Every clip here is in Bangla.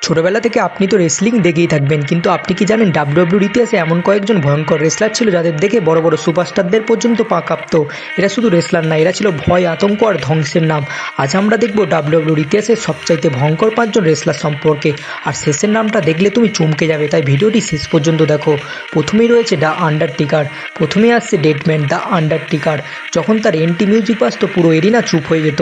ছোটবেলা থেকে আপনি তো রেসলিং দেখেই থাকবেন, কিন্তু আপনি কি জানেন ডাব্লিউডাব্লিউর ইতিহাসে এমন কয়েকজন ভয়ঙ্কর রেসলার ছিল যাদের দেখে বড় বড় সুপারস্টারদের পর্যন্ত পা কাঁপতো। এরা শুধু রেসলার না, এরা ছিল ভয়, আতঙ্ক আর ধ্বংসের নাম। আজ আমরা দেখব ডাব্লিউডাব্লিউর ইতিহাসের সবচাইতে ভয়ঙ্কর 5জন রেসলার সম্পর্কে। আর শেষের নামটা দেখলে তুমি চমকে যাবে, তাই ভিডিওটি শেষ পর্যন্ত দেখো। প্রথমেই রয়েছে দ্য আন্ডারটেকার। প্রথমেই আসছে ডেডম্যান দ্য আন্ডারটেকার। যখন তার এন্টি মিউজিক বাজতো পুরো এরিনা চুপ হয়ে যেত।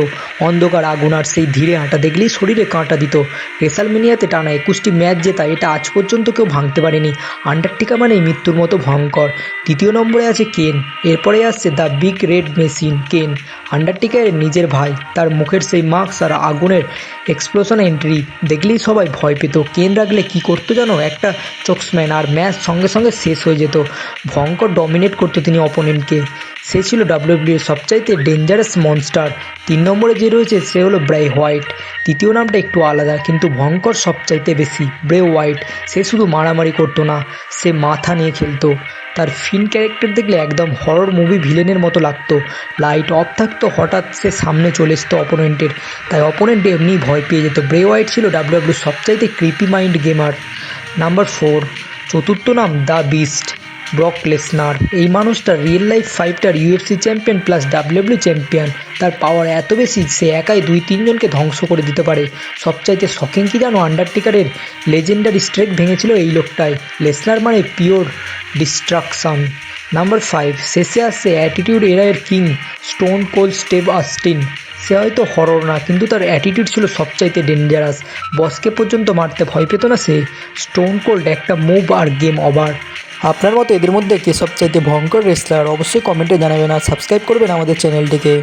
অন্ধকার, আগুন আর সেই ধীরে হাঁটা দেখলেই শরীরে কাঁটা দিত। রেসালমেনিয়াতে টানা 21টি ম্যাচ জেতা, এটা আজ পর্যন্ত কেউ ভাঙতে পারেনি। আন্ডারটেকার মানেই মৃত্যুর মতো ভয়ঙ্কর। দ্বিতীয় নম্বরে আছে কেন। এরপরে আসছে দ্য বিগ রেড মেশিন কেন। আন্ডারটেকারের নিজের ভাই, তার মুখের সেই মাস্ক আর আগুনের এক্সপ্লোশন এন্ট্রি দেখলেই সবাই ভয় পেত। কেন রাখলে কি করতো জানো? একটা চোকস্ম্যান, আর ম্যাচ সঙ্গে সঙ্গে শেষ হয়ে যেত। ভয়ঙ্কর ডমিনেট করতো তিনি অপোনেন্টকে। সে ছিল ডাব্লিউডাব্লিউ এর সবচাইতে ডেঞ্জারাস মনস্টার। 3 নম্বরে যে রয়েছে সে হলো ব্রে হোয়াইট। তৃতীয় নামটা একটু আলাদা কিন্তু ভয়ঙ্কর সবচাইতে বেশি। ব্রে হোয়াইট সে শুধু মারামারি করতো না, সে মাথা নিয়ে খেলতো। তার ফিন ক্যারেক্টার দেখলে একদম হরর মুভি ভিলেনের মতো লাগতো। লাইট অফ থাকতো, হঠাৎ সে সামনে চলে আসতো অপোনেন্টের, তাই অপোনেন্ট এমনি ভয় পেয়ে যেত। ব্রে হোয়াইট ছিল ডাব্লিউডাব্লিউর সবচাইতে ক্রিপি মাইন্ড গেমার। নাম্বার 4, চতুর্থ নাম দ্য বিস্ট, ব্রক লেসনার। এই মানুষটা real life fighter, UFC champion plus WWE champion. তার পাওয়ার এত বেশি, সে একাই 2-3 জনকে ধ্বংস করে দিতে পারে। সবচাইতে শকিং কি জানো? আন্ডারটেকারের লেজেন্ডারি স্ট্রেক ভেঙেছিল এই লোকটাই। লেসনার মানে পিওর ডিস্ট্রাকশন। নাম্বার 5, শেষে আসছে অ্যাটিটিউড এর king, Stone Cold Steve Austin. সে হয়তো হরর না, কিন্তু তার অ্যাটিটিউড ছিল সবচাইতে ডেঞ্জারাস। বসকে পর্যন্ত মারতে ভয় পেত না সে। স্টোন কোল্ড একটা মুভ আর গেম ওভার। আপনার মতো এদের মধ্যে কে সবচাইতে ভয়ঙ্কর রেসলার? অবশ্যই কমেন্টে জানাবেন আর সাবস্ক্রাইব করবেন আমাদের চ্যানেলটিকে।